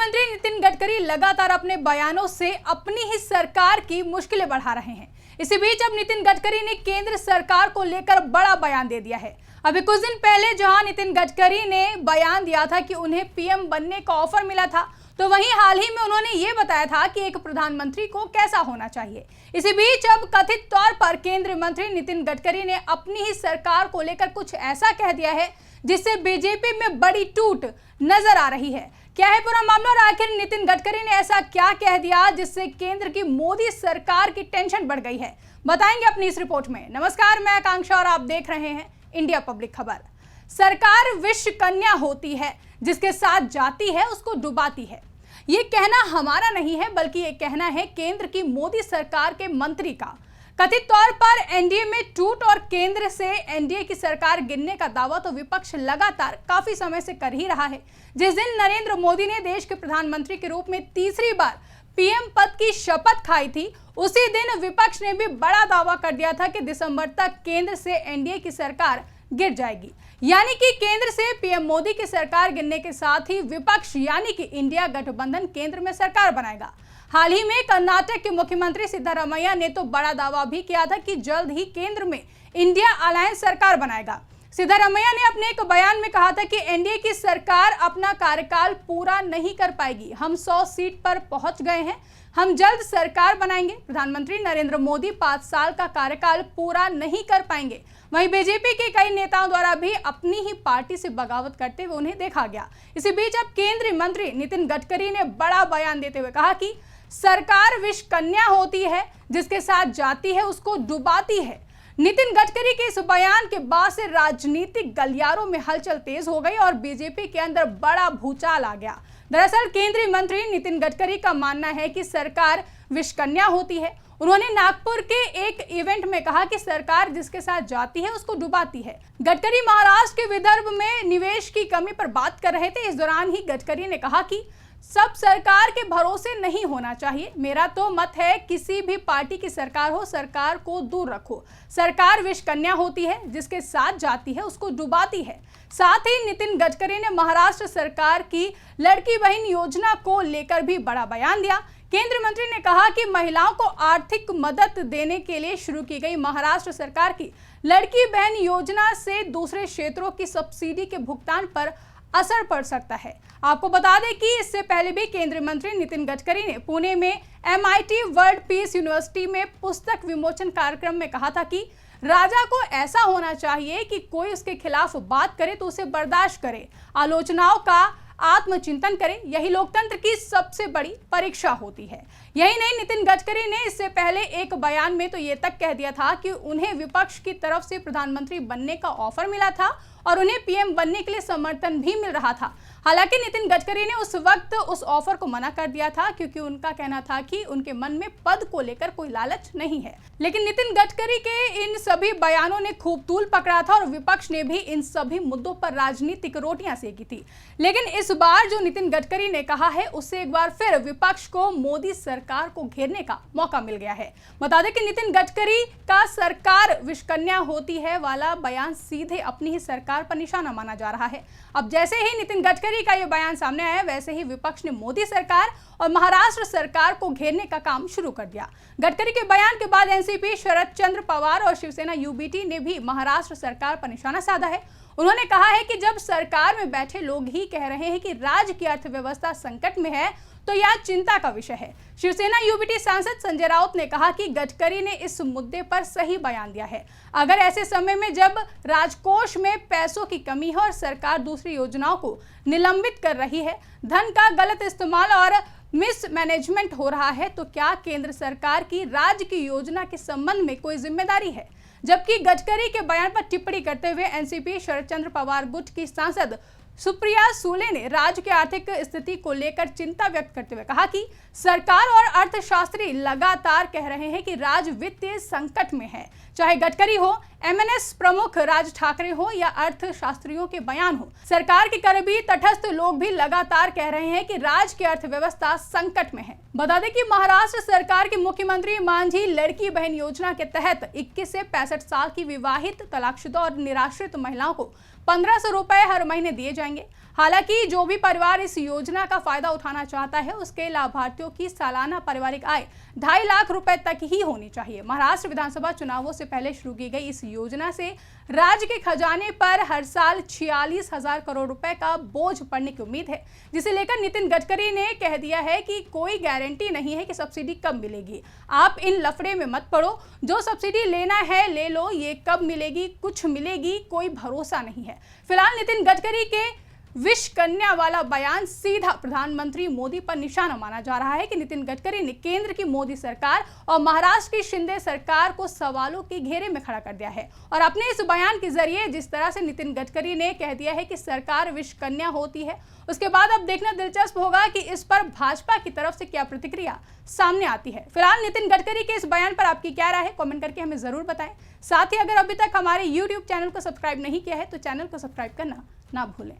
मंत्री नितिन गडकरी लगातार अपने बयानों से अपनी ही सरकार की मुश्किलें बढ़ा रहे हैं। इसी बीच अब नितिन गडकरी ने केंद्र सरकार को लेकर बड़ा बयान दे दिया है। अभी कुछ दिन पहले जहां नितिन गडकरी ने बयान दिया था कि उन्हें पीएम बनने का ऑफर मिला था, तो वहीं हाल ही में उन्होंने ये बताया था कि एक प्रधानमंत्री को कैसा होना चाहिए। इसी बीच अब कथित तौर पर केंद्रीय मंत्री नितिन गडकरी ने अपनी ही सरकार को लेकर कुछ ऐसा कह दिया है जिससे बीजेपी में बड़ी टूट नजर आ रही है। क्या है पूरा मामला और आखिर नितिन गडकरी ने ऐसा क्या कह दिया जिससे केंद्र की मोदी सरकार की टेंशन बढ़ गई है, बताएंगे अपनी इस रिपोर्ट में। नमस्कार, मैं आकांक्षा और आप देख रहे हैं इंडिया पब्लिक खबर। सरकार विश्व कन्या होती है, जिसके साथ जाती है उसको डुबाती है। ये कहना हमारा नहीं है, बल्कि ये कहना है केंद्र की मोदी सरकार के मंत्री का। कथित तौर पर एनडीए में टूट और केंद्र से एनडीए की सरकार गिरने का दावा तो विपक्ष लगातार काफी समय से कर ही रहा है। जिस दिन नरेंद्र मोदी ने देश के प्रधानमंत्री के रूप में तीसरी बार पीएम पद की शपथ खाई थी, उसी दिन विपक्ष ने भी बड़ा दावा कर दिया था कि दिसंबर तक केंद्र से एनडीए की सरकार गिर जाएगी। यानी कि केंद्र से पीएम मोदी की सरकार गिरने के साथ ही विपक्ष यानी कि इंडिया गठबंधन केंद्र में सरकार बनाएगा। हाल ही में कर्नाटक के मुख्यमंत्री सिद्धरामैया ने तो बड़ा दावा भी किया था कि जल्द ही केंद्र में इंडिया अलायंस सरकार बनाएगा। सिद्धरामैया ने अपने एक बयान में कहा था कि एनडीए की सरकार अपना कार्यकाल पूरा नहीं कर पाएगी। हम 100 सीट पर पहुंच गए हैं, हम जल्द सरकार बनाएंगे। प्रधानमंत्री नरेंद्र मोदी 5 साल का कार्यकाल पूरा नहीं कर पाएंगे। वहीं बीजेपी के कई नेताओं द्वारा भी अपनी ही पार्टी से बगावत करते हुए उन्हें देखा गया। इसी बीच अब केंद्रीय मंत्री नितिन गडकरी ने बड़ा बयान देते हुए कहा कि सरकार विश्व कन्या होती है, जिसके साथ जाती है उसको डुबाती है। नितिन गडकरी के इस बयान के बाद से राजनीतिक गलियारों में हलचल तेज हो गई और बीजेपी के अंदर बड़ा भूचाल आ गया। दरअसल केंद्रीय मंत्री नितिन गडकरी का मानना है कि सरकार विश्व कन्या होती है। उन्होंने नागपुर के एक इवेंट में कहा कि सरकार जिसके साथ जाती है उसको डुबाती है। गडकरी महाराष्ट्र के विदर्भ में निवेश की कमी पर बात कर रहे थे। इस दौरान ही गडकरी ने कहा कि सब सरकार के भरोसे नहीं होना चाहिए। मेरा तो मत है किसी भी पार्टी की सरकार हो, सरकार को दूर रखो। सरकार विश्व कन्या होती है, जिसके साथ जाती है उसको डुबाती है। साथ ही नितिन गडकरी ने महाराष्ट्र सरकार की लड़की बहन योजना को लेकर भी बड़ा बयान दिया। केंद्रीय मंत्री ने कहा कि महिलाओं को आर्थिक मदद देने के लिए शुरू की गई महाराष्ट्र सरकार की लड़की बहन योजना से दूसरे क्षेत्रों की सब्सिडी के भुगतान पर असर पड़ सकता है। आपको बता दें कि इससे पहले भी केंद्रीय मंत्री नितिन गडकरी ने पुणे में MIT वर्ल्ड पीस यूनिवर्सिटी में पुस्तक विमोचन कार्यक्रम में कहा था कि राजा को ऐसा होना चाहिए कि कोई उसके खिलाफ बात करे तो उसे बर्दाश्त करे, आलोचनाओं का आत्मचिंतन करे। यही लोकतंत्र की सबसे बड़ी परीक्षा होती है। यही नहीं, नितिन गडकरी ने इससे पहले एक बयान में तो ये तक कह दिया था कि उन्हें विपक्ष की तरफ से प्रधानमंत्री बनने का ऑफर मिला था और उन्हें पीएम बनने के लिए समर्थन भी मिल रहा था। हालांकि नितिन गडकरी ने उस वक्त उस ऑफर को मना कर दिया था, क्योंकि उनका कहना था कि उनके मन में पद को लेकर कोई लालच नहीं है। लेकिन नितिन गडकरी के इन सभी बयानों ने खूब तूल पकड़ा था और विपक्ष ने भी इन सभी मुद्दों पर राजनीतिक रोटियां सेकी थी। लेकिन इस बार जो नितिन गडकरी ने कहा है, उससे एक बार फिर विपक्ष को मोदी सरकार को घेरने का मौका मिल गया है। बता दें कि नितिन गडकरी का सरकार विश्व कन्या होती है वाला बयान सीधे अपनी ही सरकार पर निशाना माना जा रहा है। अब जैसे ही नितिन गडकरी का यह बयान सामने आया, वैसे ही विपक्ष ने मोदी सरकार और महाराष्ट्र सरकार को घेरने का काम शुरू कर दिया। गडकरी के बयान के बाद एनसीपी, शरद चंद्र पवार और शिवसेना यूबीटी ने भी महाराष्ट्र सरकार पर निशाना साधा है। उन्होंने कहा है कि जब सरकार में बैठे लोग ही कह रहे हैं कि राज्य की अर्थव्यवस्था संकट में है, तो यह चिंता का विषय है। शिवसेना यूबीटी सांसद संजय राउत ने कहा कि गडकरी ने इस मुद्दे पर सही बयान दिया है। अगर ऐसे समय में जब राजकोष में पैसों की कमी है और सरकार दूसरी योजनाओं को निलंबित कर रही है, धन का गलत इस्तेमाल और मिसमैनेजमेंट हो रहा है, तो क्या केंद्र सरकार की राज्य की योजना के संबंध में कोई जिम्मेदारी है? जबकि गडकरी के बयान पर टिप्पणी करते हुए एनसीपी शरद चंद्र पवार गुट की सांसद सुप्रिया सूले ने राज्य की आर्थिक स्थिति को लेकर चिंता व्यक्त करते हुए कहा कि सरकार और अर्थशास्त्री लगातार कह रहे हैं कि राज्य वित्तीय संकट में है। चाहे गडकरी हो, एमएनएस प्रमुख राज ठाकरे हो या अर्थशास्त्रियों के बयान हो, सरकार के करीबी तटस्थ लोग भी लगातार कह रहे हैं कि राज्य की अर्थव्यवस्था संकट में है। बता दें कि महाराष्ट्र सरकार के मुख्यमंत्री मांझी लड़की बहन योजना के तहत 21 से 65 साल की विवाहित, तलाकशुदा और निराश्रित महिलाओं को 1500 रुपए हर महीने दिए जाएंगे। हालांकि जो भी परिवार इस योजना का फायदा उठाना चाहता है, उसके लाभार्थियों की सालाना पारिवारिक आय 2.5 लाख रुपए तक ही होनी चाहिए। महाराष्ट्र विधानसभा चुनावों से पहले शुरू की गई इस योजना से राज्य के खजाने पर हर साल 46,000 करोड़ रुपए का बोझ पड़ने की उम्मीद है, जिसे लेकर नितिन गडकरी ने कह दिया है कि कोई गारंटी नहीं है कि सब्सिडी कब मिलेगी। आप इन लफड़े में मत पड़ो, जो सब्सिडी लेना है ले लो, ये कब मिलेगी, कुछ मिलेगी, कोई भरोसा नहीं है। फिलहाल नितिन गडकरी के विश कन्या वाला बयान सीधा प्रधानमंत्री मोदी पर निशाना माना जा रहा है कि नितिन गडकरी ने केंद्र की मोदी सरकार और महाराष्ट्र की शिंदे सरकार को सवालों के घेरे में खड़ा कर दिया है। और अपने इस बयान के जरिए जिस तरह से नितिन गडकरी ने कह दिया है कि सरकार विश कन्या होती है, उसके बाद अब देखना दिलचस्प होगा कि इस पर भाजपा की तरफ से क्या प्रतिक्रिया सामने आती है। फिलहाल नितिन गडकरी के इस बयान पर आपकी क्या राय है, कमेंट करके हमें जरूर बताएं। साथ ही अगर अभी तक हमारे YouTube चैनल को सब्सक्राइब नहीं किया है तो चैनल को सब्सक्राइब करना ना भूलें।